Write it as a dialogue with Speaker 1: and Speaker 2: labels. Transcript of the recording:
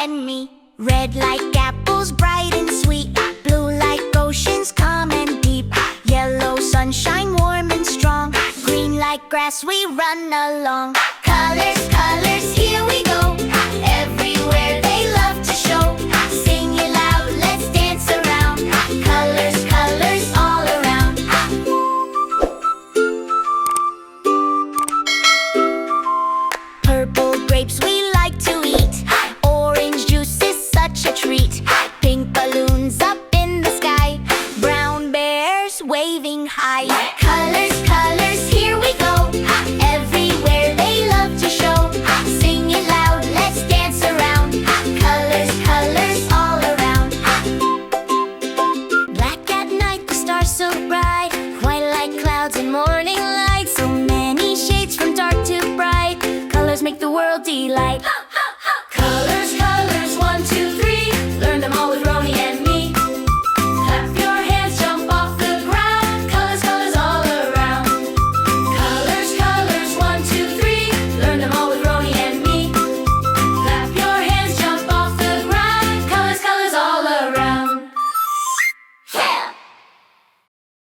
Speaker 1: and me. Red like apples, bright and sweet. Blue like oceans, calm and deep. Yellow sunshine, warm and strong. Green like grass, we run along. Colors, colors, here we go. Everywhere they love to show. Sing it loud, let's dance around. Colors, colors all around. Purple grapes we like to eat. Orange juice is such a treat. Pink balloons up in the sky. Brown bears waving high. Colors, colors, here we go. Everywhere they love to show. Sing it loud, let's dance around. Colors, colors all around. Black at night, the stars so bright. White like clouds in morning light. So many shades from dark to bright. Colors make the world delight.